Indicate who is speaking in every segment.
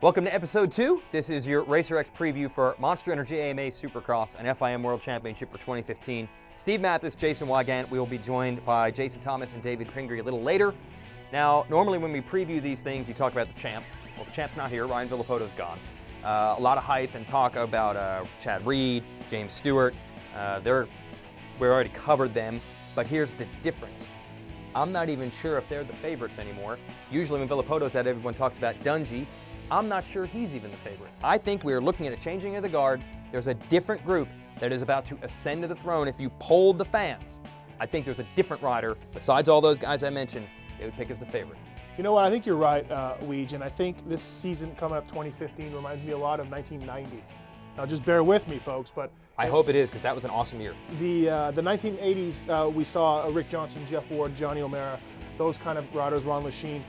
Speaker 1: Welcome to episode 2. This is your RacerX preview for Monster Energy AMA Supercross and FIM World Championship for 2015. Steve Matthes, Jason Weigandt. We will be joined by Jason Thomas and David Pingree a little later. Now, normally when we preview these things, you talk about the champ. Well, the champ's not here. Ryan Villopoto's gone. A lot of hype and talk about Chad Reed, James Stewart. We already covered them, but here's the difference. I'm not even sure if they're the favorites anymore. Usually when Villopoto's out, everyone talks about Dungey. I'm not sure he's even the favorite. I think we're looking at a changing of the guard. There's a different group that is about to ascend to the throne. If you polled the fans, I think there's a different rider. Besides all those guys I mentioned, they would pick as the favorite.
Speaker 2: You know what? I think you're right, Weege, and I think this season coming up 2015 reminds me a lot of 1990. Now, just bear with me, folks, but
Speaker 1: I hope it is, because that was an awesome year.
Speaker 2: The 1980s, we saw Rick Johnson, Jeff Ward, Johnny O'Mara, those kind of riders, Ron Lachine,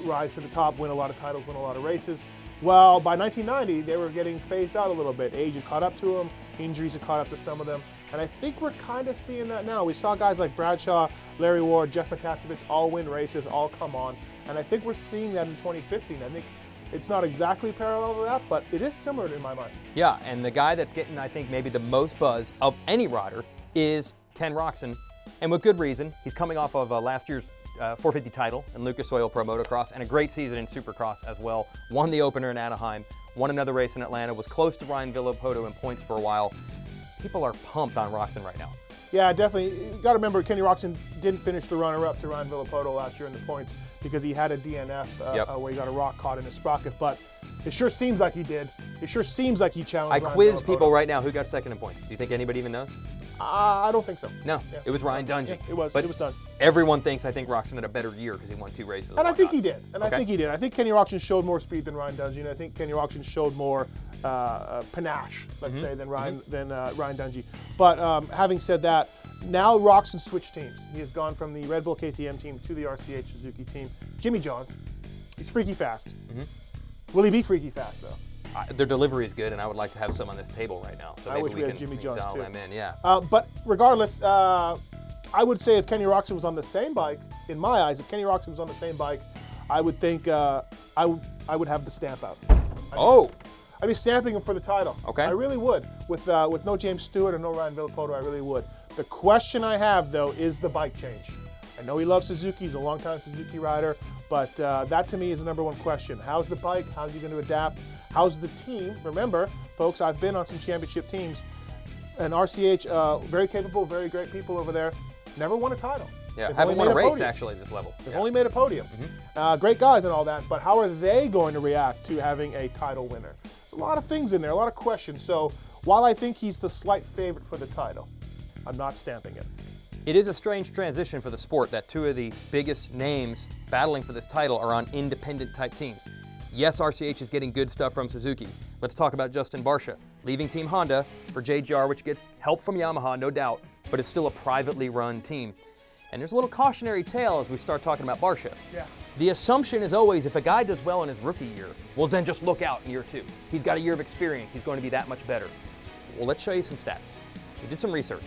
Speaker 2: rise to the top, win a lot of titles, win a lot of races. Well, by 1990, they were getting phased out a little bit. Age had caught up to them, injuries had caught up to some of them, and I think we're kind of seeing that now. We saw guys like Bradshaw, Larry Ward, Jeff Matthes all win races, all come on, and I think we're seeing that in 2015. I think it's not exactly parallel to that, but it is similar in my mind.
Speaker 1: Yeah, and the guy that's getting, I think, maybe the most buzz of any rider is Ken Roczen, and with good reason. He's coming off of last year's 450 title in Lucas Oil Pro Motocross and a great season in Supercross as well. Won the opener in Anaheim, won another race in Atlanta, was close to Ryan Villopoto in points for a while. People are pumped on Roczen right now.
Speaker 2: Yeah, definitely. You got to remember, Kenny Roczen didn't finish the runner-up to Ryan Villopoto last year in the points because he had a DNF where he got a rock caught in his sprocket, but it sure seems like he did. It sure seems like he challenged
Speaker 1: Ryan quiz Villopoto. People right now who got second in points. Do you think anybody even knows?
Speaker 2: I don't think so.
Speaker 1: No, yeah. It was Ryan Dungey.
Speaker 2: Yeah, it was done.
Speaker 1: Everyone thinks, I think, Roczen had a better year because he won 2 races.
Speaker 2: And I think he did. I think Kenny Roczen showed more speed than Ryan Dungey, and I think Kenny Roczen showed more panache, let's say, than Ryan Dungey. But having said that, now Roczen switched teams. He has gone from the Red Bull KTM team to the RCH Suzuki team. Jimmy Johns, he's freaky fast. Will he be freaky fast, though?
Speaker 1: Their delivery is good, and I would like to have some on this table right now. So
Speaker 2: I
Speaker 1: maybe
Speaker 2: wish we had
Speaker 1: can
Speaker 2: Jimmy Johns
Speaker 1: dial
Speaker 2: too.
Speaker 1: them in, yeah.
Speaker 2: But regardless, I would say if Kenny Roczen was on the same bike, in my eyes, if Kenny Roczen was on the same bike, I would think I would have the stamp out. I'd be stamping him for the title.
Speaker 1: Okay.
Speaker 2: I really would. With no James Stewart and no Ryan Villopoto, I really would. The question I have, though, is the bike change. I know he loves Suzuki. He's a longtime Suzuki rider, but that to me is the number one question. How's the bike? How's he going to adapt? How's the team? Remember, folks, I've been on some championship teams, and RCH, very capable, very great people over there, never won a title.
Speaker 1: Yeah,
Speaker 2: They've
Speaker 1: haven't won a race,
Speaker 2: podium.
Speaker 1: actually, at this level.
Speaker 2: They've only made a podium. Great guys and all that, but how are they going to react to having a title winner? There's a lot of things in there, a lot of questions. So while I think he's the slight favorite for the title, I'm not stamping it.
Speaker 1: It is a strange transition for the sport that 2 of the biggest names battling for this title are on independent-type teams. Yes, RCH is getting good stuff from Suzuki. Let's talk about Justin Barcia, leaving Team Honda for JGR, which gets help from Yamaha, no doubt, but it's still a privately run team. And there's a little cautionary tale as we start talking about Barcia.
Speaker 2: Yeah.
Speaker 1: The assumption is always, if a guy does well in his rookie year, well, then just look out in year 2. He's got a year of experience. He's going to be that much better. Well, let's show you some stats. We did some research.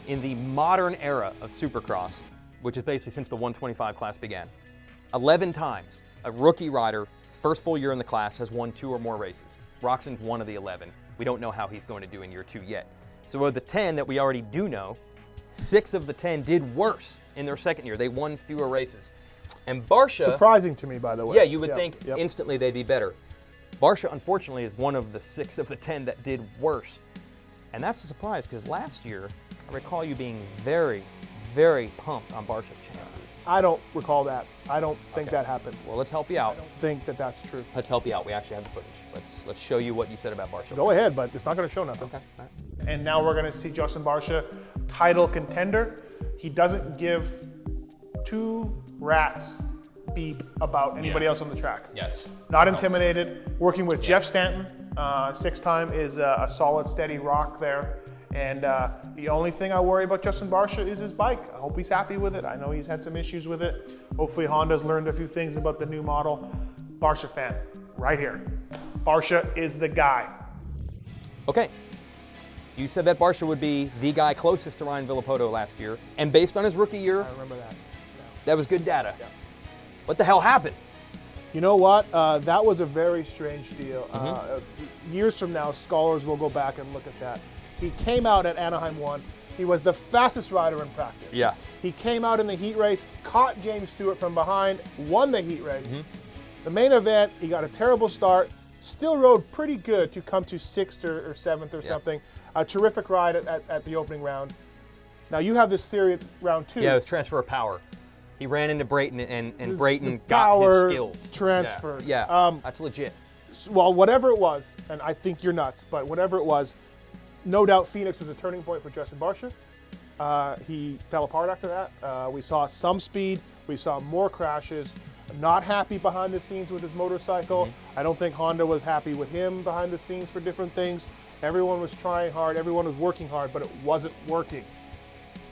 Speaker 1: In the modern era of Supercross, which is basically since the 125 class began, 11 times a rookie rider, first full year in the class, has won 2 or more races. Roczen's one of the 11. We don't know how he's going to do in year 2 yet. So of the 10 that we already do know, 6 of the 10 did worse in their second year. They won fewer races. And Barcia...
Speaker 2: Surprising to me, by the way.
Speaker 1: Yeah, you would think instantly they'd be better. Barcia, unfortunately, is one of the 6 of the 10 that did worse. And that's a surprise, because last year, I recall you being very, very pumped on Barcia's chances.
Speaker 2: I don't recall that. I don't think that happened.
Speaker 1: Well, let's help you out.
Speaker 2: I don't think that that's true.
Speaker 1: Let's help you out. We actually have the footage. Let's show you what you said about Barcia.
Speaker 2: Go ahead, but it's not going to show nothing.
Speaker 1: Okay. All right.
Speaker 2: And now we're going to see Justin Barcia, title contender. He doesn't give 2 rats beep about anybody else on the track.
Speaker 1: Yes.
Speaker 2: Not intimidated. Working with Jeff Stanton, 6-time, is a solid, steady rock there. And the only thing I worry about Justin Barcia is his bike. I hope he's happy with it. I know he's had some issues with it. Hopefully Honda's learned a few things about the new model. Barcia fan, right here. Barcia is the guy.
Speaker 1: Okay. You said that Barcia would be the guy closest to Ryan Villopoto last year, and based on his rookie year,
Speaker 2: I remember that.
Speaker 1: that was good data. Yeah. What the hell happened?
Speaker 2: You know what? That was a very strange deal. Years from now, scholars will go back and look at that. He came out at Anaheim 1. He was the fastest rider in practice.
Speaker 1: Yes.
Speaker 2: He came out in the heat race, caught James Stewart from behind, won the heat race. The main event, he got a terrible start, still rode pretty good to come to 6th or 7th or something. A terrific ride at the opening round. Now you have this theory at round 2.
Speaker 1: Yeah, it was transfer of power. He ran into Brayton, and Brayton got his skills.
Speaker 2: Transfer.
Speaker 1: Yeah, that's legit.
Speaker 2: Well, whatever it was, and I think you're nuts, but whatever it was, no doubt Phoenix was a turning point for Justin Barcia. He fell apart after that. We saw some speed. We saw more crashes. Not happy behind the scenes with his motorcycle. I don't think Honda was happy with him behind the scenes for different things. Everyone was trying hard. Everyone was working hard, but it wasn't working.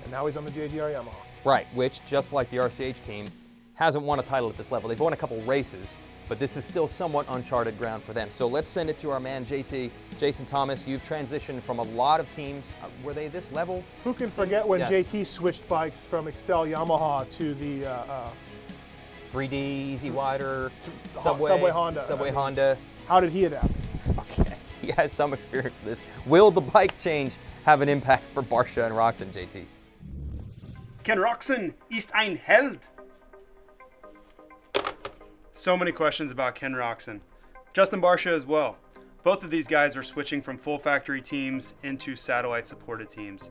Speaker 2: And now he's on the JGR Yamaha.
Speaker 1: Right, which, just like the RCH team, hasn't won a title at this level. They've won a couple races, but this is still somewhat uncharted ground for them. So let's send it to our man, JT. Jason Thomas, you've transitioned from a lot of teams. Were they this level?
Speaker 2: Who can forget when JT switched bikes from Excel Yamaha to the
Speaker 1: 3D, Easy Wider, Subway
Speaker 2: Honda.
Speaker 1: Subway Honda.
Speaker 2: How did he adapt?
Speaker 1: Okay, he has some experience with this. Will the bike change have an impact for Barcia and Roczen, JT?
Speaker 3: Ken Roczen ist ein Held. So many questions about Ken Roczen. Justin Barcia as well. Both of these guys are switching from full factory teams into satellite supported teams.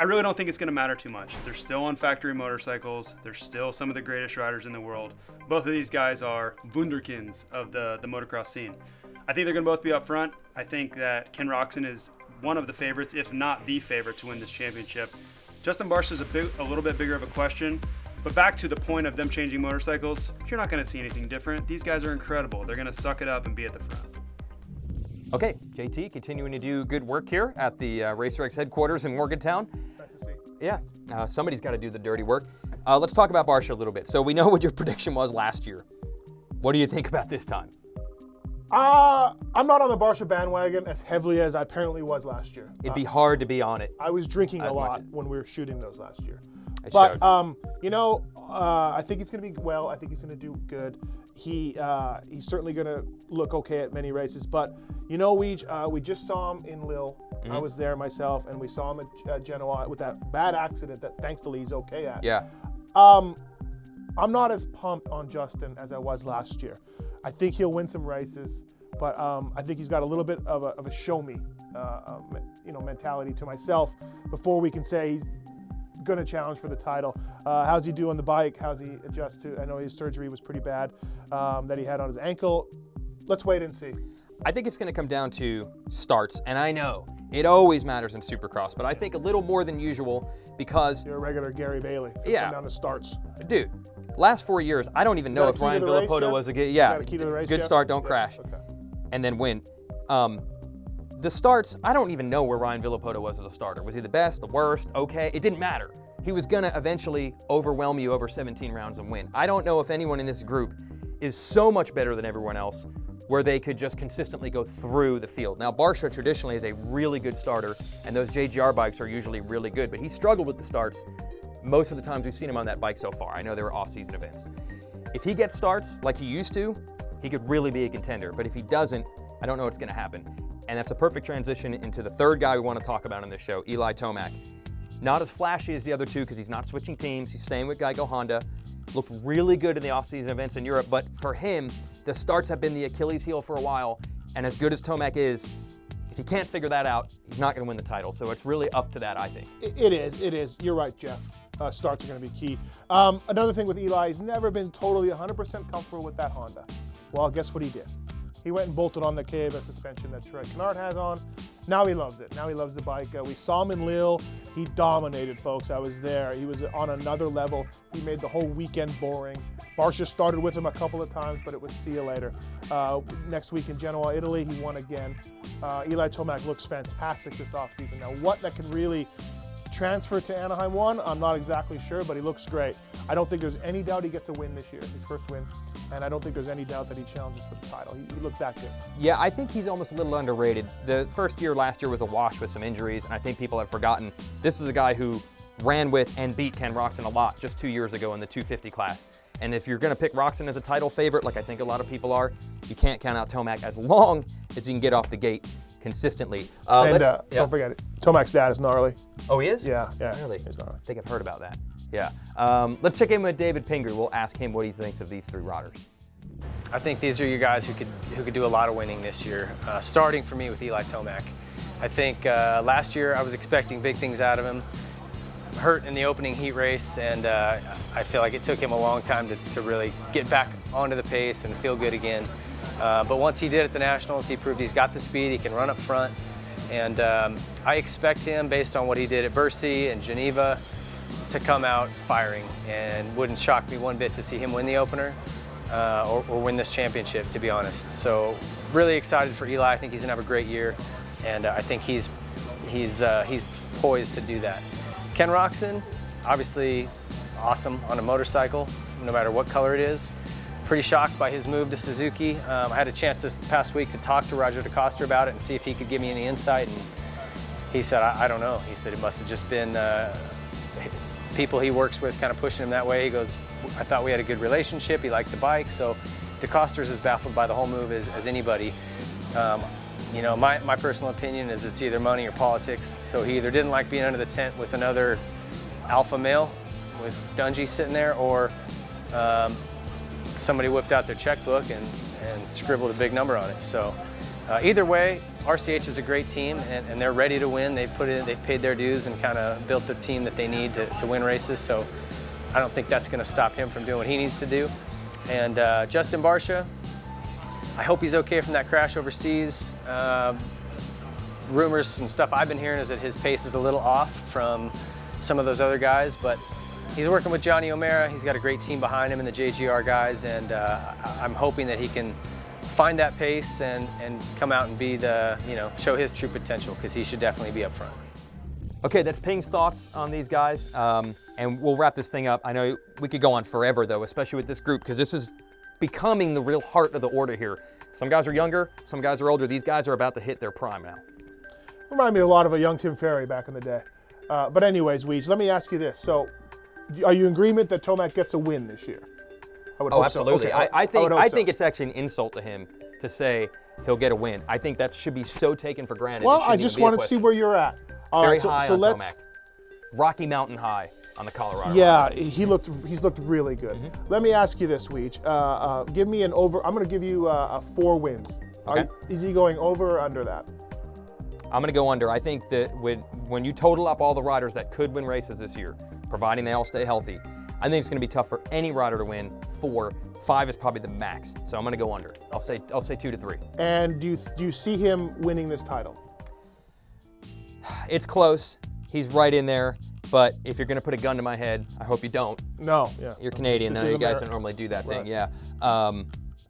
Speaker 3: I really don't think it's going to matter too much. They're still on factory motorcycles. They're still some of the greatest riders in the world. Both of these guys are wunderkinds of the motocross scene. I think they're going to both be up front. I think that Ken Roczen is one of the favorites, if not the favorite, to win this championship. Justin Barcia is a little bit bigger of a question. But back to the point of them changing motorcycles, you're not going to see anything different. These guys are incredible. They're going to suck it up and be at the front.
Speaker 1: Okay, JT, continuing to do good work here at the RacerX headquarters in Morgantown.
Speaker 2: Nice to see.
Speaker 1: Yeah, somebody's got to do the dirty work. Let's talk about Barcia a little bit. So we know what your prediction was last year. What do you think about this time?
Speaker 2: I'm not on the Barcia bandwagon as heavily as I apparently was last year.
Speaker 1: It'd be hard to be on it.
Speaker 2: I was drinking a lot when we were shooting those last year.
Speaker 1: But
Speaker 2: you know, I think he's going to be well. I think he's going to do good. He's certainly going to look okay at many races. But you know, we just saw him in Lille. I was there myself, and we saw him at Genoa with that bad accident that thankfully he's okay at.
Speaker 1: Yeah.
Speaker 2: I'm not as pumped on Justin as I was last year. I think he'll win some races, but I think he's got a little bit of a show me, mentality to myself before we can say he's going to challenge for the title. How's he do on the bike? How's he adjust to? I know his surgery was pretty bad that he had on his ankle. Let's wait and see.
Speaker 1: I think it's going to come down to starts, and I know it always matters in Supercross, but I think a little more than usual because
Speaker 2: you're a regular Gary Bailey.
Speaker 1: Yeah,
Speaker 2: down to starts,
Speaker 1: dude. Last 4 years, I don't even know if Ryan Villapoto was a good. Yeah, good start, don't crash, and then win. The starts, I don't even know where Ryan Villapoto was as a starter. Was he the best, the worst, okay? It didn't matter. He was gonna eventually overwhelm you over 17 rounds and win. I don't know if anyone in this group is so much better than everyone else where they could just consistently go through the field. Now, Barcia traditionally is a really good starter, and those JGR bikes are usually really good, but he struggled with the starts most of the times we've seen him on that bike so far. I know there were off-season events. If he gets starts like he used to, he could really be a contender, but if he doesn't, I don't know what's gonna happen. And that's a perfect transition into the third guy we want to talk about on this show, Eli Tomac. Not as flashy as the other two because he's not switching teams. He's staying with Geico Honda. Looked really good in the off-season events in Europe, but for him, the starts have been the Achilles heel for a while. And as good as Tomac is, if he can't figure that out, he's not going to win the title. So it's really up to that, I think.
Speaker 2: It is. You're right, Jeff. Starts are going to be key. Another thing with Eli, he's never been totally 100% comfortable with that Honda. Well, guess what he did? He went and bolted on the KFS suspension that Trey Kennard has on. Now he loves it. Now he loves the bike. We saw him in Lille. He dominated, folks. I was there. He was on another level. He made the whole weekend boring. Barcia started with him a couple of times, but it was see you later. Next week in Genoa, Italy, he won again. Eli Tomac looks fantastic this offseason. Now, what that can really transfer to Anaheim 1, I'm not exactly sure, but he looks great. I don't think there's any doubt he gets a win this year, his first win, and I don't think there's any doubt that he challenges for the title. He looked that good.
Speaker 1: Yeah, I think he's almost a little underrated. The first year last year was a wash with some injuries, and I think people have forgotten this is a guy who ran with and beat Ken Roczen a lot just 2 years ago in the 250 class. And if you're going to pick Roczen as a title favorite, like I think a lot of people are, you can't count out Tomac as long as you can get off the gate consistently.
Speaker 2: Don't forget it. Tomac's dad is gnarly.
Speaker 1: Oh, he is?
Speaker 2: Yeah.
Speaker 1: Really?
Speaker 2: He's gnarly.
Speaker 1: I think I've heard about that. Yeah. Let's check in with David Pingree. We'll ask him what he thinks of these 3 riders.
Speaker 4: I think these are your guys who could do a lot of winning this year, starting for me with Eli Tomac. I think last year I was expecting big things out of him. Hurt in the opening heat race, and I feel like it took him a long time to really get back onto the pace and feel good again. But once he did at the Nationals, he proved he's got the speed, he can run up front, and I expect him, based on what he did at Barcia and Geneva, to come out firing, and wouldn't shock me one bit to see him win the opener or win this championship, to be honest. So really excited for Eli. I think he's gonna have a great year, and I think he's poised to do that. Ken Roczen, obviously awesome on a motorcycle, no matter what color it is. Pretty shocked by his move to Suzuki. I had a chance this past week to talk to Roger DeCoster about it and see if he could give me any insight, and he said, I don't know. He said it must have just been people he works with kind of pushing him that way. He goes, I thought we had a good relationship, he liked the bike, so DeCoster's as baffled by the whole move as anybody. You know, my personal opinion is it's either money or politics. So he either didn't like being under the tent with another alpha male with Dungy sitting there, or somebody whipped out their checkbook and scribbled a big number on it. So either way, RCH is a great team, and they're ready to win. They've paid their dues and kind of built the team that they need to win races. So I don't think that's going to stop him from doing what he needs to do. And Justin Barcia, I hope he's okay from that crash overseas. Rumors and stuff I've been hearing is that his pace is a little off from some of those other guys, but he's working with Johnny O'Mara. He's got a great team behind him and the JGR guys, and I'm hoping that he can find that pace and come out and be show his true potential, because he should definitely be up front.
Speaker 1: Okay, that's Ping's thoughts on these guys, and we'll wrap this thing up. I know we could go on forever, though, especially with this group, because this is becoming the real heart of the order here. Some guys are younger, some guys are older. These guys are about to hit their prime now.
Speaker 2: Remind me a lot of a young Tim Ferry back in the day. But anyways, Weege, let me ask you this. So, are you in agreement that Tomac gets a win this year? I would hope
Speaker 1: absolutely.
Speaker 2: So. Okay,
Speaker 1: I think it's actually an insult to him to say he'll get a win. I think that should be so taken for granted.
Speaker 2: Well, I just wanted to see where you're at.
Speaker 1: Very high on Tomac. Rocky Mountain high on the Colorado.
Speaker 2: Yeah, he's looked really good. Mm-hmm. Let me ask you this, Weege. Give me an over. I'm going to give you 4 wins.
Speaker 1: Okay.
Speaker 2: Is he going over or under that?
Speaker 1: I'm going to go under. I think that when you total up all the riders that could win races this year, providing they all stay healthy, I think it's going to be tough for any rider to win 4. 5 is probably the max. So I'm going to go under. I'll say 2 to 3.
Speaker 2: And do you see him winning this title?
Speaker 1: It's close. He's right in there. But if you're going to put a gun to my head, I hope you don't.
Speaker 2: No, yeah.
Speaker 1: You're Canadian. No, you guys don't normally do that thing. Yeah.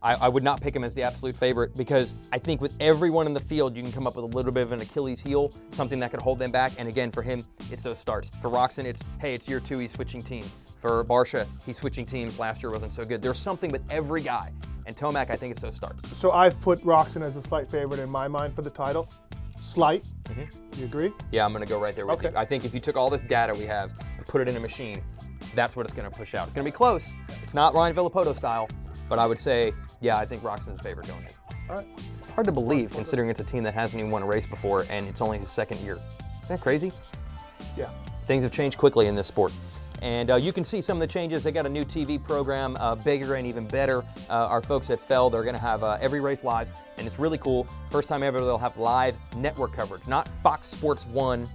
Speaker 1: I would not pick him as the absolute favorite, because I think with everyone in the field, you can come up with a little bit of an Achilles heel, something that could hold them back. And again, for him, it's those starts. For Roczen, it's year 2, he's switching teams. For Barcia, he's switching teams. Last year wasn't so good. There's something with every guy. And Tomac, I think it's those starts.
Speaker 2: So I've put Roczen as a slight favorite in my mind for the title. Slight. Mm-hmm. You agree?
Speaker 1: Yeah, I'm going to go right there with you. I think if you took all this data we have and put it in a machine, that's what it's going to push out. It's going to be close. It's not Ryan Villapoto style, but I would say, yeah, I think Roczen's favorite going in.
Speaker 2: All right.
Speaker 1: It's hard to believe, considering it's a team that hasn't even won a race before and it's only his 2nd year. Isn't that crazy?
Speaker 2: Yeah.
Speaker 1: Things have changed quickly in this sport. And you can see some of the changes. They got a new TV program, bigger and even better. Our folks at Feld are going to have every race live, and it's really cool. First time ever they'll have live network coverage, not Fox Sports 1,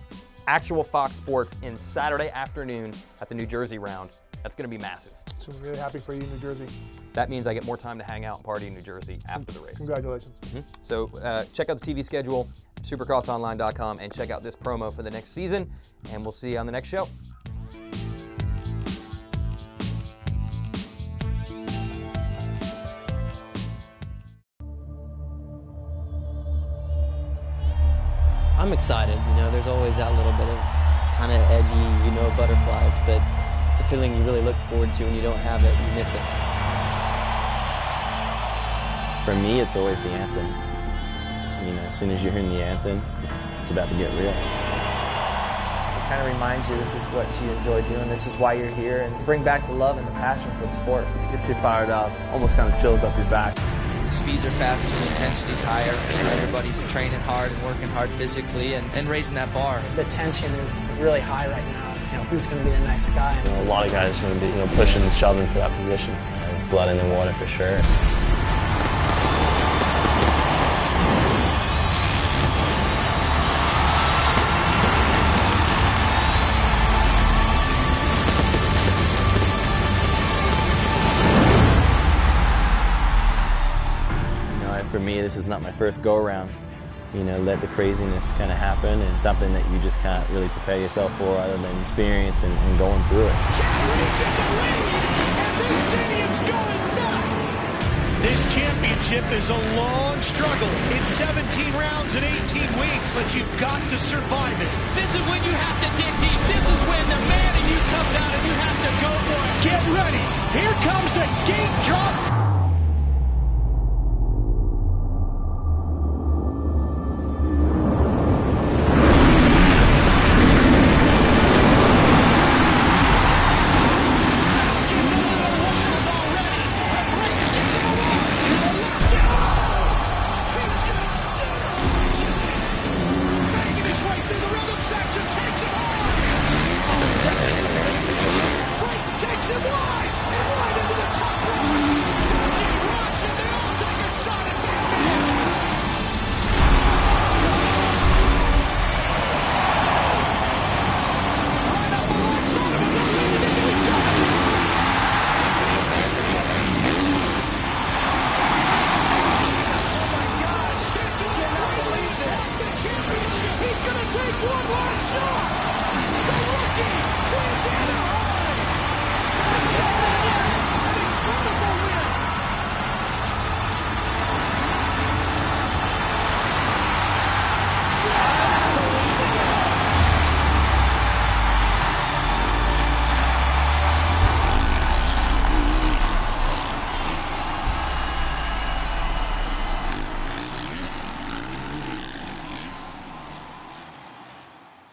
Speaker 1: actual Fox Sports in Saturday afternoon at the New Jersey round. That's going to be massive.
Speaker 2: So I'm really happy for you, New Jersey.
Speaker 1: That means I get more time to hang out and party in New Jersey after the race.
Speaker 2: Congratulations.
Speaker 1: Mm-hmm. So check out the TV schedule, supercrossonline.com, and check out this promo for the next season, and we'll see you on the next show.
Speaker 5: I'm excited, there's always that little bit of kind of edgy, butterflies, but it's a feeling you really look forward to, and you don't have it, you miss it.
Speaker 6: For me, it's always the anthem. As soon as you're hearing the anthem, it's about to get real.
Speaker 4: We're
Speaker 7: kind of reminds you this is what you enjoy doing, this is why you're here, and bring back the love and the passion for the sport.
Speaker 8: Gets you fired up, almost kind of chills up your back.
Speaker 9: Speeds are faster, the intensity's higher, and everybody's training hard and working hard physically and raising that bar.
Speaker 10: The tension is really high right now. You know, who's going to be the next guy?
Speaker 6: You know, a lot of guys are going to be, pushing and shoving for that position. There's blood in the water for sure. For me, this is not my first go-around. Let the craziness kind of happen, and something that you just can't really prepare yourself for other than experience and going through it.
Speaker 11: Champions in the lead, and this stadium's going nuts! This championship is a long struggle. It's 17 rounds in 18 weeks, but you've got to survive it.
Speaker 12: This is when you have to dig deep. This is when the man in you comes out and you have to go for it.
Speaker 11: Get ready. Here comes a gate drop.